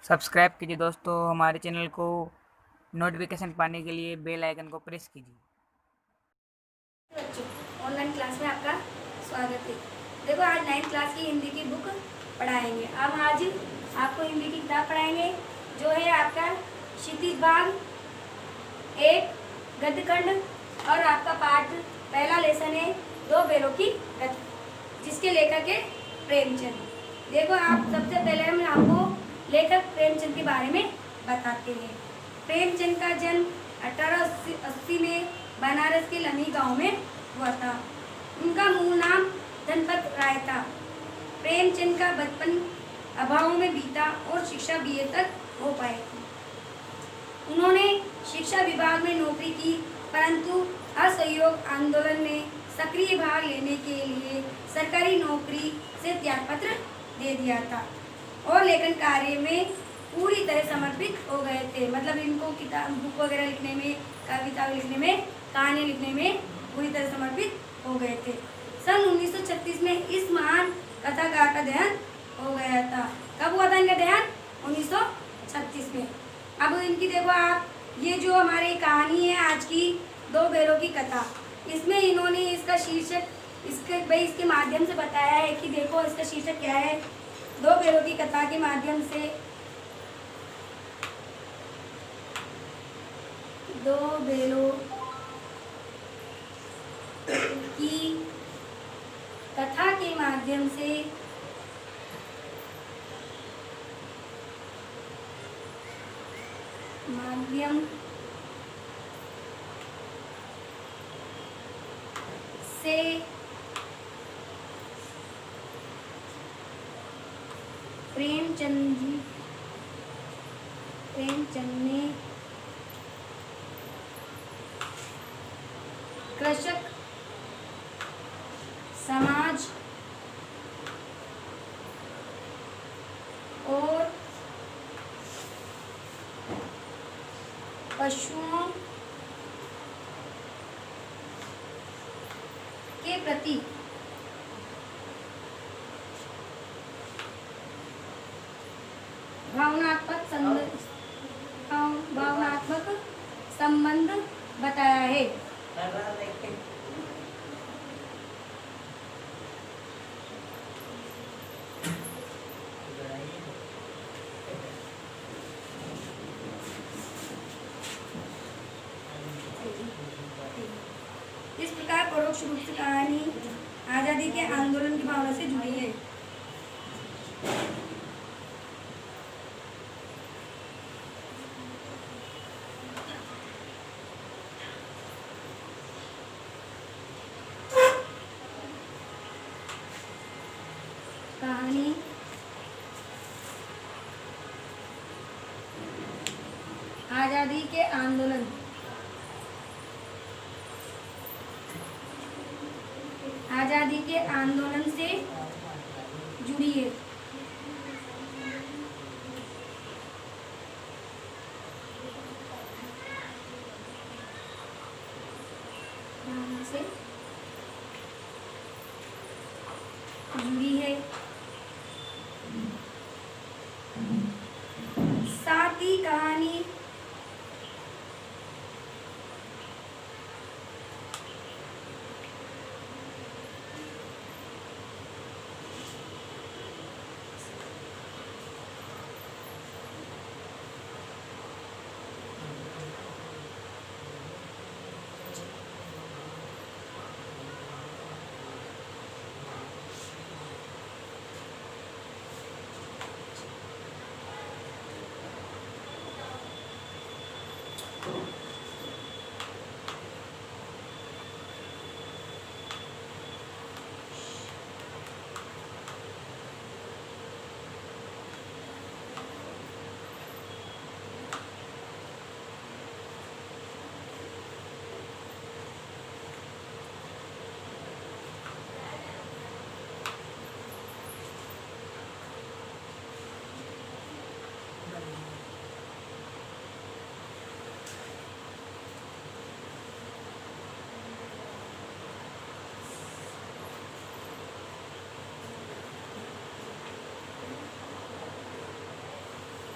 Subscribe कीजिए दोस्तों हमारे चैनल को। नोटिफिकेशन पाने के लिए बेल आइकन को प्रेस कीजिए। बच्चों, ऑनलाइन क्लास में आपका स्वागत है। देखो, आज 9th क्लास की हिंदी की बुक पढ़ाएंगे। अब आज आपको हिंदी की किताब पढ़ाएंगे जो है आपका क्षितिज बाग एक गद्यखंड, और आपका पाठ पहला लेसन है दो बेलों की कथा, जिसके लेखक है प्रेमचंद। देखो, आप सबसे पहले हम आपको लेखक प्रेमचंद के बारे में बताते हैं। प्रेमचंद का जन्म 1880 में बनारस के लमी गांव में हुआ था। उनका मूल नाम धनपत राय था। प्रेमचंद का बचपन अभाव में बीता और शिक्षा बीए तक हो पाई थी। उन्होंने शिक्षा विभाग में नौकरी की, परंतु असहयोग आंदोलन में सक्रिय भाग लेने के लिए सरकारी नौकरी से त्यागपत्र दे दिया था और लेखन कार्य में पूरी तरह समर्पित हो गए थे। मतलब इनको किताब बुक वगैरह लिखने में, कविता लिखने में, कहानी लिखने में पूरी तरह समर्पित हो गए थे। सन 1936 में इस महान कथाकार का देहांत हो गया था। कब हुआ था इनका देहांत? 1936 में। अब इनकी देखो आप, ये जो हमारी कहानी है आज की दो बैलों की कथा, इसमें इन्होंने इसका शीर्षक इसके माध्यम से बताया है कि देखो इसका शीर्षक क्या है। दो बैलों की कथा के माध्यम से दो बैलों की कथा के माध्यम से प्रेमचंद ने कृषक समाज और पशुओं के प्रति भावनात्मक संबंध बताया है। इस प्रकार परोक्ष रूप से कहानी आजादी के आंदोलन की भावना से जुड़ी है। कहानी आजादी के आंदोलन से जुड़ी है। साथ ही कहानी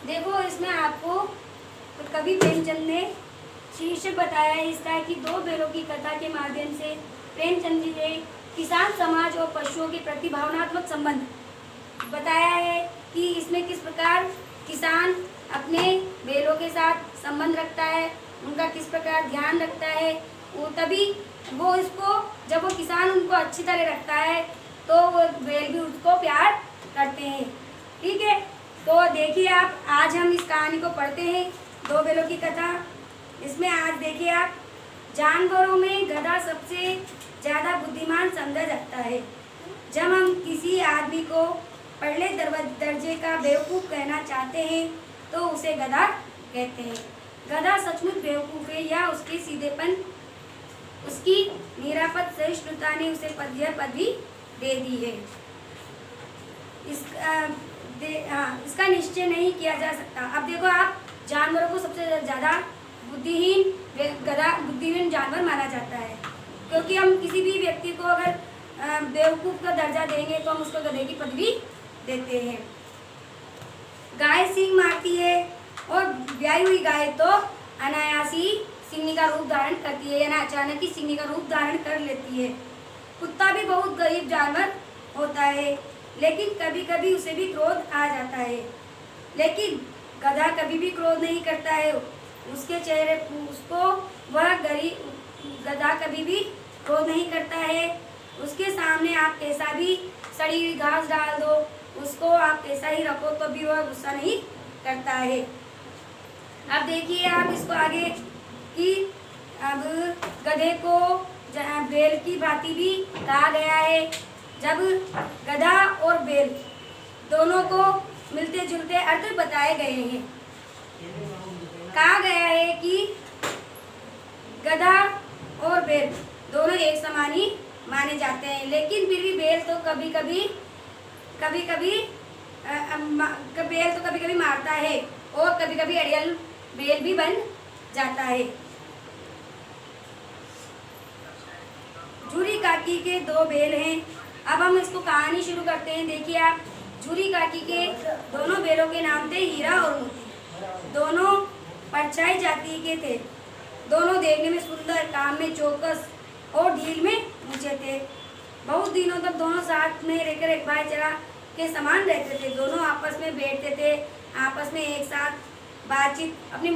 देखो इसमें आपको कवि प्रेमचंद ने शीर्षक बताया है इसका कि दो बैलों की कथा के माध्यम से प्रेमचंद जी ने किसान समाज और पशुओं के प्रति भावनात्मक संबंध बताया है कि इसमें किस प्रकार किसान अपने बैलों के साथ संबंध रखता है, उनका किस प्रकार ध्यान रखता है। वो तभी वो इसको जब वो किसान उनको अच्छी तरह रखता है तो वो बैल भी उसको प्यार करते हैं। ठीक है, तो देखिए आप, आज हम इस कहानी को पढ़ते हैं, दो बैलों की कथा। इसमें आज देखिए आप, जानवरों में गधा सबसे ज़्यादा बुद्धिमान समझा जाता है। जब हम किसी आदमी को पहले दर्जे का बेवकूफ़ कहना चाहते हैं तो उसे गधा कहते हैं। गधा सचमुच बेवकूफ़ है या उसके सीधेपन, उसकी निरापद सहिष्णुता ने उसे यह पदवी दे दी है, इसका निश्चय नहीं किया जा सकता। अब देखो आप, जानवरों को सबसे ज़्यादा बुद्धिहीन जानवर माना जाता है, क्योंकि हम किसी भी व्यक्ति को अगर बेवकूफ़ का दर्जा देंगे तो हम उसको गधे की पदवी देते हैं। गाय सींग मारती है और ब्याई हुई गाय तो अनायास ही सिंगनी का रूप धारण करती है, या अचानक ही सिंगनी का रूप धारण कर लेती है। कुत्ता भी बहुत गरीब जानवर होता है, लेकिन कभी कभी उसे भी क्रोध आ जाता है। लेकिन गधा कभी भी क्रोध नहीं करता है, उसके चेहरे उसको वह गधा कभी भी क्रोध नहीं करता है। उसके सामने आप कैसा भी सड़ी हुई घास डाल दो, उसको आप कैसा ही रखो तो भी वह गुस्सा नहीं करता है। अब देखिए आप इसको आगे कि अब गधे को बैल की भांति भी कहा गया है। जब गधा और बैल दोनों को मिलते जुलते अर्थ बताए गए हैं। कहा गया है कि गधा और बैल दोनों एक समान ही माने जाते हैं, लेकिन फिर भी बैल तो कभी कभी मारता है और कभी कभी अड़ियल बैल भी बन जाता है। झूरी काकी के दो बैल हैं। अब हम इसको कहानी शुरू करते हैं। देखिए आप, झूरी काकी के दोनों बैलों के नाम थे हीरा और मोती। दोनों परछाई जाति के थे। दोनों देखने में सुंदर, काम में चौकस और ढील में ऊंचे थे। बहुत दिनों तक दोनों साथ में रहकर एक भाईचारा के समान रहते थे। दोनों आपस में बैठते थे, आपस में एक साथ बातचीत अपनी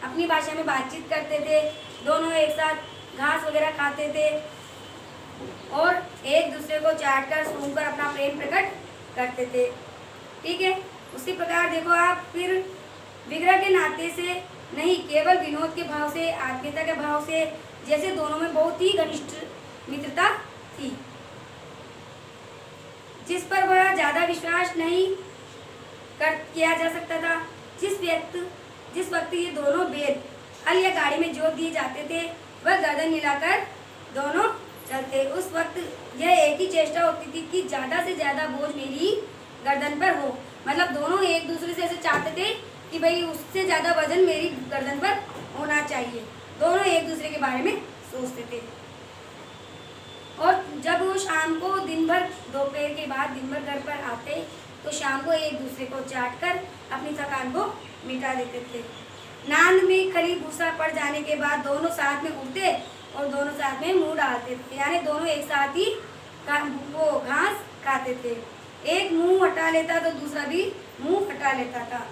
अपनी भाषा में बातचीत करते थे। दोनों एक साथ घास वगैरह खाते थे और एक दूसरे को चाटकर सूंघकर अपना प्रेम प्रकट करते थे। ठीक है, उसी प्रकार देखो आप, फिर विग्रह के नाते से नहीं, केवल विनोद के भाव से, आत्मीयता के भाव से, जैसे दोनों में बहुत ही घनिष्ठ मित्रता थी, जिस पर वह ज्यादा विश्वास नहीं किया जा सकता था। जिस वक्त ये दोनों बैल हल या गाड़ी में जोत दिए जाते थे, वह गर्दन मिलाकर दोनों चलते। उस वक्त यह एक ही चेष्टा होती थी कि ज्यादा से ज्यादा बोझ मेरी गर्दन पर हो। मतलब दोनों एक दूसरे से ऐसे चाहते थे कि भाई उससे ज्यादा वजन मेरी गर्दन पर होना चाहिए। दोनों एक दूसरे के बारे में सोचते थे। और जब वो शाम को दोपहर के बाद दिन भर घर पर आते तो शाम को एक दूसरे को चाटकर अपनी थकान को मिटा देते थे। नांद में खली भूसा पड़ जाने के बाद दोनों साथ में उठते और दोनों साथ में मुंह डालते थे, यानी दोनों एक साथ ही वो घास खाते थे। एक मुंह हटा लेता तो दूसरा भी मुंह हटा लेता था।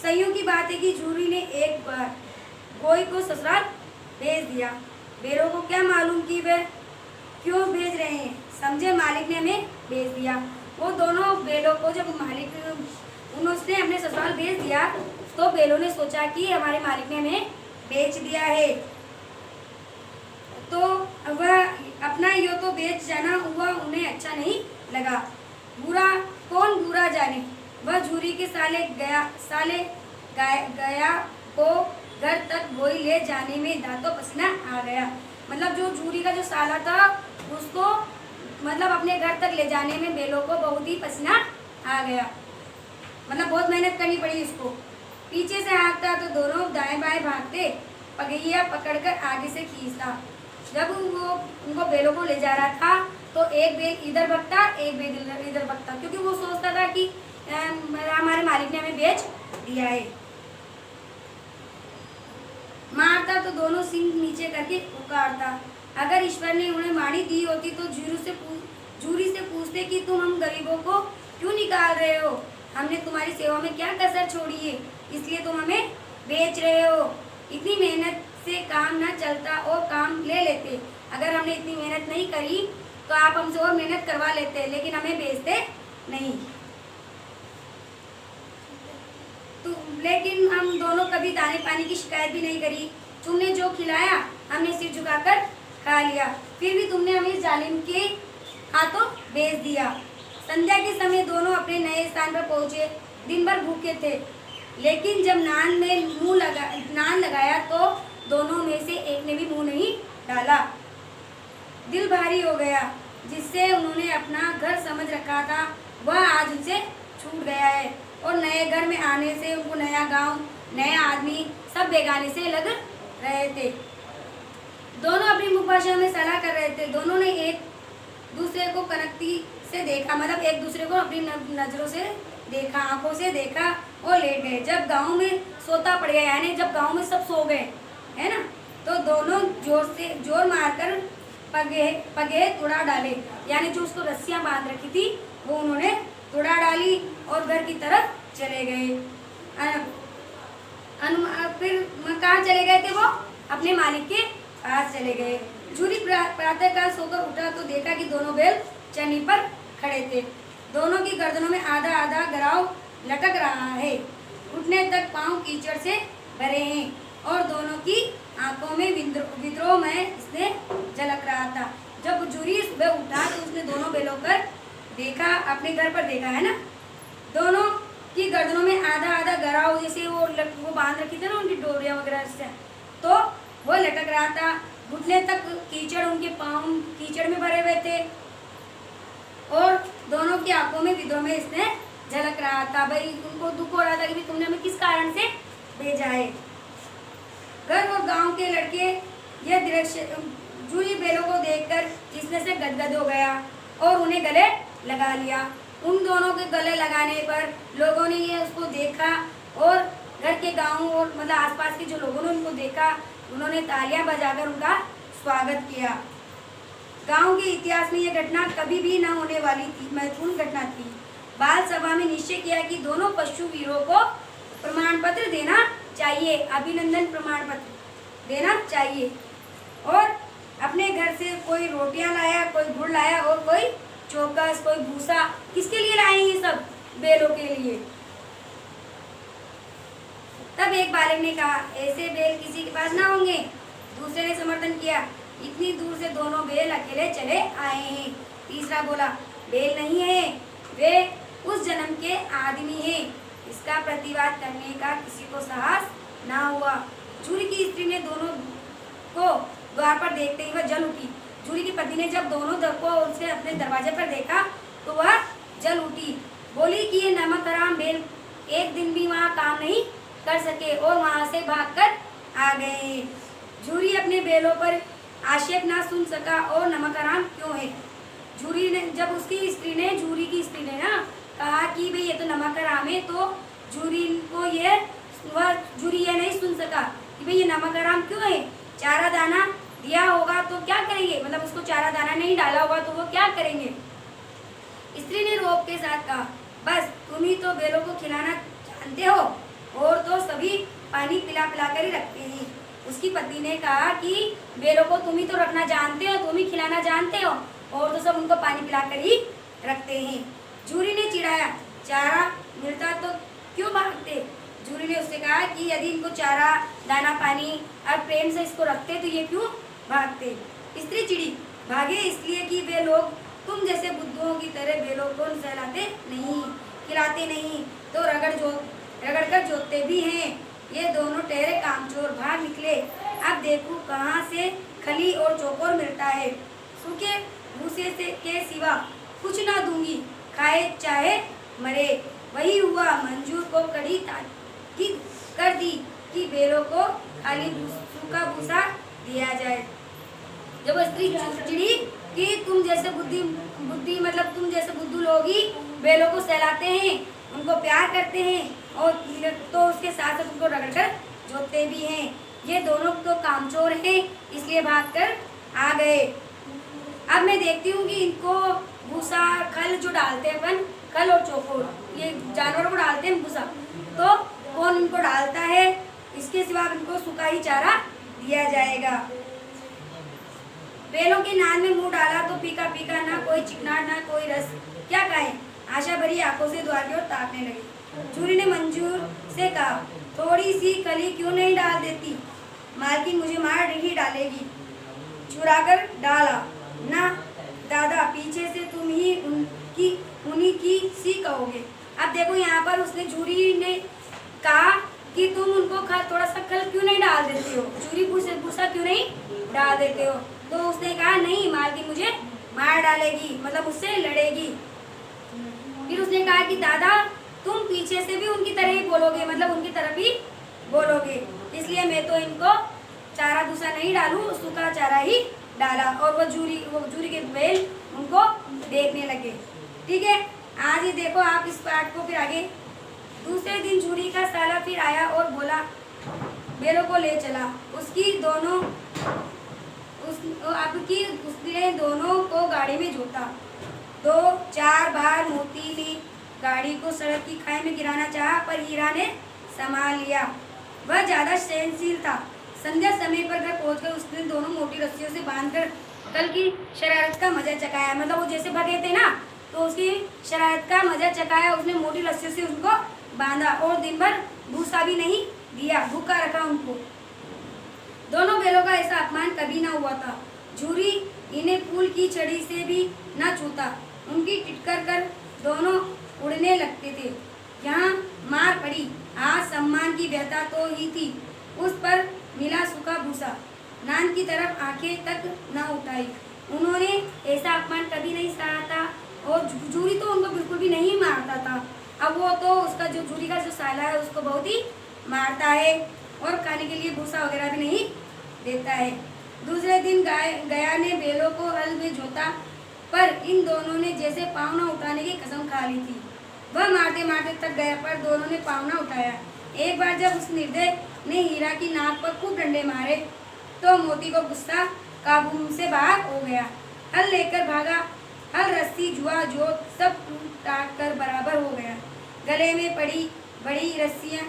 सईयों की बात है कि झूरी ने एक बार कोई को ससुराल भेज दिया। बैलों को क्या मालूम कि वह क्यों भेज रहे हैं, समझे मालिक ने हमें भेज दिया। वो दोनों बैलों को जब उसने अपने ससुराल भेज दिया तो बैलों ने सोचा कि हमारे मालिक ने हमें बेच दिया है, तो वह अपना यो तो बेच जाना हुआ उन्हें अच्छा नहीं लगा। कौन बुरा जाने, वह झूरी के साले गया को घर तक बोई ले जाने में दांतों पसीना आ गया। मतलब जो झूरी का जो साला था उसको मतलब अपने घर तक ले जाने में बैलों को बहुत ही पसीना आ गया। मतलब बहुत मेहनत करनी पड़ी उसको। पीछे से हाँकता तो दोनों दाएं बाएं भागते, पगैया पकड़कर आगे से खींचता। जब वो उनको बैलों को ले जा रहा था तो एक बैल इधर भगता, एक बैल इधर भगता, क्योंकि वो सोचता था कि हमारे मालिक ने हमें बेच दिया है। मारता तो दोनों सिंह नीचे करके पुकारता। अगर ईश्वर ने उन्हें वाणी दी होती तो जूरी से पूछते कि तुम हम गरीबों को क्यों निकाल रहे हो? हमने तुम्हारी सेवा में क्या कसर छोड़ी है, इसलिए तुम हमें बेच रहे हो। इतनी मेहनत से काम न चलता और काम ले लेते। अगर हमने इतनी मेहनत नहीं करी तो आप हमसे और मेहनत करवा लेते, लेकिन हमें बेचते नहीं। तो लेकिन हम दोनों कभी दाने पानी की शिकायत भी नहीं करी। तुमने जो खिलाया हमने सिर झुकाकर खा लिया, फिर भी तुमने हमें जालिम के हाथों बेच दिया। संध्या के समय दोनों अपने नए स्थान पर पहुंचे। दिन भर भूखे थे, लेकिन जब नान लगाया तो दोनों में से एक ने भी मुंह नहीं डाला। दिल भारी हो गया। जिससे उन्होंने अपना घर समझ रखा था वह आज उनसे छूट गया है, और नए घर में आने से उनको नया गांव, नया आदमी सब बेगाने से लग रहे थे। दोनों अपनी मुखभाषा में सलाह कर रहे थे। दोनों ने एक दूसरे को कनकती से देखा, मतलब एक दूसरे को अपनी नजरों से देखा, आंखों से देखा और लेट गए। जब गांव में सोता पड़ गया, यानी जब गांव में सब सो गए, है ना, तो दोनों जोर मारकर पगे तुड़ा डाले, यानी जो उसको रस्सियां बांध रखी थी वो उन्होंने तुड़ा डाली और घर की तरफ चले गए। फिर कहाँ चले गए थे वो? अपने मालिक के पास चले गए। जूरी प्रातःकाल सोकर उठा तो देखा कि दोनों बैल चरनी पर खड़े थे। दोनों की गर्दनों में आधा आधा गराव लटक रहा है। उठने तक पांव कीचड़ से भरे हैं और दोनों की आंखों में विद्रोह में स्नेह झलक रहा था। जब जूरी सुबह उठा तो उसने दोनों बैलों पर देखा, अपने घर पर देखा, है ना। दोनों की गर्दनों में आधा आधा गराव, जैसे वो बांध रखी थी ना उनकी डोरियां वगैरह से, तो वो लटक रहा था। घुटने तक कीचड़, उनके पांव कीचड़ में भरे हुए थे और दोनों की आंखों में विद्रोह में स्नेह झलक रहा था। भाई उनको दुख हो रहा था कि तुमने हमें किस कारण से भेजा है। घर और गांव के लड़के यह दृश्य जूरी बैलों को देखकर जिसने से गदगद हो गया और उन्हें गले लगा लिया। उन दोनों के गले लगाने पर लोगों ने ये उसको देखा और घर के गांव और मतलब आसपास के जो लोगों ने उनको देखा, उन्होंने तालियां बजाकर उनका स्वागत किया। गांव के इतिहास में यह घटना कभी भी न होने वाली थी, महत्वपूर्ण घटना थी। बाल सभा में निश्चय किया कि दोनों पशु वीरों को प्रमाण पत्र देना चाहिए, अभिनंदन प्रमाण पत्र देना चाहिए। और अपने घर से कोई रोटियां लाया, कोई गुड़ लाया और कोई चौकस, कोई भूसा। किसके लिए लाए ये सब? बैलों के लिए। तब एक बालक ने कहा, ऐसे बैल किसी के पास ना होंगे। दूसरे ने समर्थन किया, इतनी दूर से दोनों बैल अकेले चले आए हैं। तीसरा बोला, बैल नहीं है, वे उस जन्म के आदमी हैं। इसका प्रतिवाद करने का किसी को साहस ना हुआ। जूरी की स्त्री ने दोनों को द्वार पर देखते ही वह जल उठी। जूरी की पत्नी ने जब दोनों को उनसे अपने दरवाजे पर देखा तो वह जल उठी। बोली कि ये नमक हराम बैल एक दिन भी वहाँ काम नहीं कर सके और वहाँ से भागकर आ गए। जूरी अपने बैलों पर आक्षेप ना सुन सका और नमक हराम क्यों है। जूरी ने जब उसकी स्त्री ने, जूरी की स्त्री ने ना कहा कि भाई ये तो नमक हराम है, तो जूरी को जूरी ये नहीं सुन सका कि भाई ये नमक हराम क्यों है। चारा दाना दिया होगा तो क्या करेंगे, मतलब उसको चारा दाना नहीं डाला होगा तो वो क्या करेंगे। स्त्री ने रोब के साथ कहा, बस तुम ही तो बैलों को खिलाना जानते हो और तो सभी पानी पिला पिला कर ही रखते हैं। उसकी पति ने कहा कि बैलों को तुम ही तो रखना जानते हो, तुम ही खिलाना जानते हो और तो सब उनको पानी पिला कर ही रखते हैं। जूरी ने चिढ़ाया, चारा मिलता तो क्यों भागते। जूरी ने उससे कहा कि यदि इनको चारा दाना पानी और प्रेम से इसको रखते तो ये क्यों भागते। स्त्री चिड़ी, भागे इसलिए कि वे लोग तुम जैसे बुद्धुओं की तरह बैलों को सहलाते नहीं, खिलाते नहीं, तो रगड़ कर जोतते भी हैं। ये दोनों ठहरे कामचोर भाग निकले। अब देखो कहाँ से खली और चौकोर मिलता है। सूखे भूसे से के सिवा कुछ ना दूंगी, खाए चाहे मरे। वही हुआ, मंजूर को कड़ी ताकीद कर दी कि बैलों को खाली सूखा भूसा दिया जाए। जब स्त्री चिड़ी कि तुम जैसे बुद्धि मतलब तुम जैसे बुद्धू लोग ही बैलों को सहलाते हैं, उनको प्यार करते हैं और तो उसके साथ साथ उनको रगड़कर जोतते भी हैं। ये दोनों तो कामचोर हैं, इसलिए भागकर आ गए। अब मैं देखती हूँ कि इनको भूसा खल जो डालते हैं अपन, खल और चौकोर, ये जानवरों को डालते हैं भूसा, तो कौन इनको डालता है? इसके सिवा इनको सूखा ही चारा दिया जाएगा। बैलों के नाद में मुंह डाला तो फीका फीका, ना कोई चिकनाट ना कोई रस, क्या कहें? आशा भरी आंखों से द्वार की ओर ताकने लगी। झूरी ने मंजूर से कहा, थोड़ी सी खली क्यों नहीं डाल देती? मालकिन मुझे मार ही डालेगी। चुराकर डाला ना दादा, पीछे से तुम ही उन्हीं की सी कहोगे। अब देखो यहाँ पर उसने झूरी ने कहा कि तुम उनको थोड़ा सा खल क्यों नहीं डाल देते हो, झूरी भूसा क्यों नहीं डाल देते हो? तो उसने कहा नहीं, मालकिन मुझे मार डालेगी, मतलब उससे लड़ेगी। फिर उसने कहा कि दादा तुम पीछे से भी उनकी तरह ही बोलोगे, मतलब उनकी तरफ ही बोलोगे, इसलिए मैं तो इनको चारा भूसा नहीं डालूं, सूखा चारा ही डाला। और वो झूरी के बैल उनको देखने लगे। ठीक है, आज ही देखो आप इस पाठ को। फिर आगे दूसरे दिन झूरी का साला फिर आया और बोला, बैलों को ले चला। उसने दोनों को गाड़ी में जोता। 2-4 बार मोती ने गाड़ी को सड़क की खाई में गिराना चाहा, पर हीरा ने संभाल लिया। वह ज्यादा सहनशील था। संध्या समय पर घर पहुंचकर उसने दोनों मोटी रस्सियों से बांधकर कल की शरारत का मजा चखाया। मतलब वो जैसे भगे थे ना, तो उसकी शरारत का मजा चखाया। उसने मोटी रस्सियों से उनको बांधा और दिन भर भूसा भी नहीं दिया, भूखा रखा उनको। दोनों बैलों का ऐसा अपमान कभी ना हुआ था। झूरी इन्हें फूल की छड़ी से भी न छूता। उनकी टिटकर कर दोनों उड़ने लगते थे। यहाँ मार पड़ी, आज सम्मान की व्यथा तो ही थी। उस पर मिला सूखा भूसा। नान की तरफ आंखें तक न उठाई। उन्होंने ऐसा अपमान कभी नहीं सहा था। और झूरी तो उनको बिल्कुल भी नहीं मारता था। अब वो तो उसका जो झूरी का जो साला है उसको बहुत ही मारता है और खाने के लिए भूसा वगैरह भी नहीं देता है। दूसरे दिन गया ने बैलों को हल में जोता, पर इन दोनों ने जैसे पाँव न उठाने की कसम खा ली थी। वह मारते मारते थक गया, पर दोनों ने पाँव न उठाया। एक बार जब उस निर्दय ने हीरा की नाक पर खूब डंडे मारे, तो मोती को गुस्सा काबू से बाहर हो गया। हल लेकर भागा। हल, रस्सी, जुआ, जोत सब टूट टाट कर बराबर हो गया। गले में पड़ी बड़ी रस्सियाँ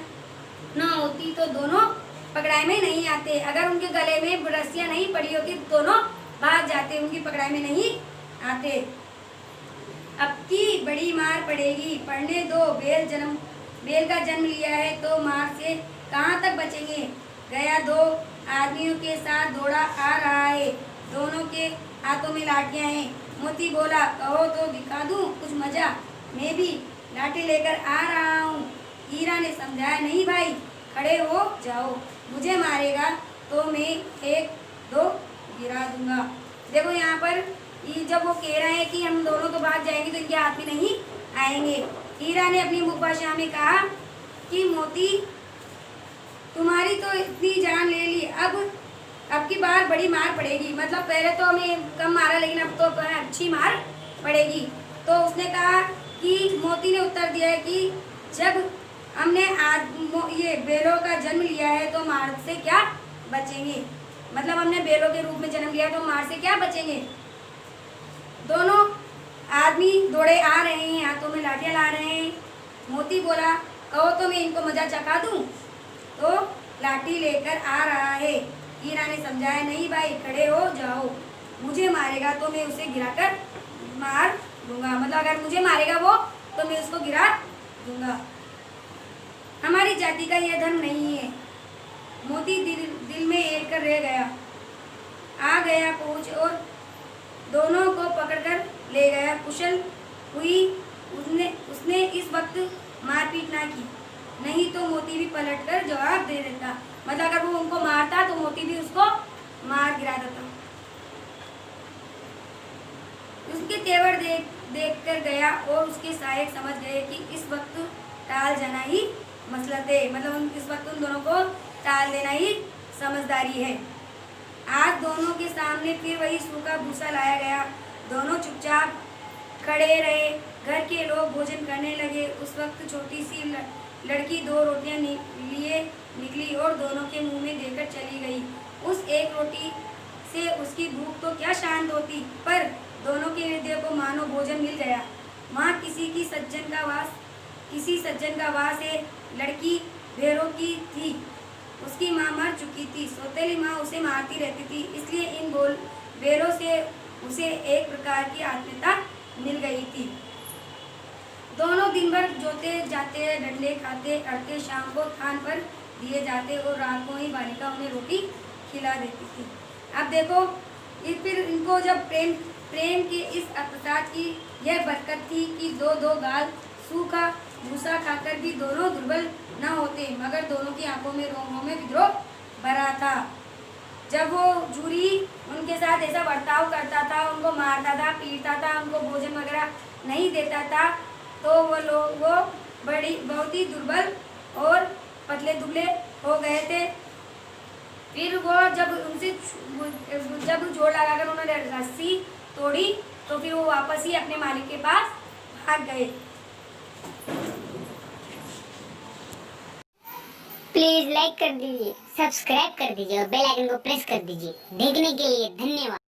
न होती तो दोनों पकड़ाई में नहीं आते। अगर उनके गले में रस्सियाँ नहीं पड़ी होती तो दोनों भाग जाते, उनकी पकड़ाई में नहीं आते। अब की बड़ी मार पड़ेगी, पढ़ने दो। बेल का जन्म लिया है तो मार से कहाँ तक बचेंगे? गया 2 आदमियों के साथ दौड़ा आ रहा है। दोनों के हाथों में लाठियाँ हैं। मोती बोला, कहो तो दिखा दूं कुछ मजा, मैं भी लाठी लेकर आ रहा हूँ। हीरा ने समझाया, नहीं भाई, खड़े हो जाओ, मुझे मारेगा तो मैं 1-2 गिरा दूंगा। देखो यहाँ पर जब वो कह रहे हैं कि हम दोनों तो भाग जाएंगे तो इनके हाथ में नहीं आएंगे। हीरा ने अपनी मुख भाषा में कहा कि मोती, तुम्हारी तो इतनी जान ले ली, अब की बार बड़ी मार पड़ेगी। मतलब पहले तो हमें कम मारा, लेकिन अब तो अच्छी मार पड़ेगी। तो उसने कहा कि मोती ने उत्तर दिया है कि जब हमने ये बैलों का जन्म लिया है तो मार से क्या बचेंगे? मतलब हमने बैलों के रूप में जन्म लिया तो मार से क्या बचेंगे? दोनों आदमी दौड़े आ रहे हैं, हाथों में लाठियाँ ला रहे हैं। मोती बोला, कहो तो मैं इनको मजा चखा दूं, तो लाठी लेकर आ रहा है। हीरा ने समझाया, नहीं भाई, खड़े हो जाओ, मुझे मारेगा तो मैं उसे गिराकर मार दूंगा। मतलब अगर मुझे मारेगा वो तो मैं उसको गिरा दूंगा। हमारी जाति का यह धर्म नहीं है। मोती दिल में ऐड कर रह गया। आ गया पहुंच और दोनों को पकड़कर ले गया। कुशल हुई उसने इस वक्त मारपीट ना की, नहीं तो मोती भी पलटकर जवाब दे देता। मतलब अगर वो उनको मारता तो मोती भी उसको मार गिरा देता। उसके तेवर देख कर गया और उसके सहायक समझ गए कि इस वक्त टाल जाना ही मसलत है। मतलब इस वक्त उन दोनों को टाल देना ही समझदारी है। आज दोनों के सामने फिर वही सूखा भूसा लाया गया। दोनों चुपचाप खड़े रहे। घर के लोग भोजन करने लगे। उस वक्त छोटी सी लड़की 2 रोटियां लिए निकली और दोनों के मुंह में देकर चली गई। उस एक रोटी से उसकी भूख तो क्या शांत होती, पर दोनों के हृदय को मानो भोजन मिल गया। माँ किसी सज्जन का वास है। लड़की भेड़ों की थी। उसकी माँ मर चुकी थी। सौतेली माँ उसे मारती रहती थी, इसलिए इन भेड़ों से उसे एक प्रकार की आत्मीयता मिल गई थी। दोनों दिन भर जोते जाते, डंडे खाते अड़ते, शाम को थान पर दिए जाते और रात को ही बालिका उन्हें रोटी खिला देती थी। अब देखो, फिर इनको जब प्रेम के इस अप्रसाद की यह बरकत थी कि दो गाल सूखा भूसा खाकर भी दोनों दुर्बल न होते, मगर दोनों की आंखों में रोमों में विद्रोह भरा था। जब वो जूरी उनके साथ ऐसा बर्ताव करता था, उनको मारता था, पीटता था, उनको भोजन वगैरह नहीं देता था, तो वो बहुत ही दुर्बल और पतले दुबले हो गए थे। फिर वो जब जोर लगाकर उन्होंने रस्सी तोड़ी, तो फिर वो वापस ही अपने मालिक के पास भाग गए। प्लीज लाइक कर दीजिए, सब्सक्राइब कर दीजिए और बेल आइकन को प्रेस कर दीजिए। देखने के लिए धन्यवाद।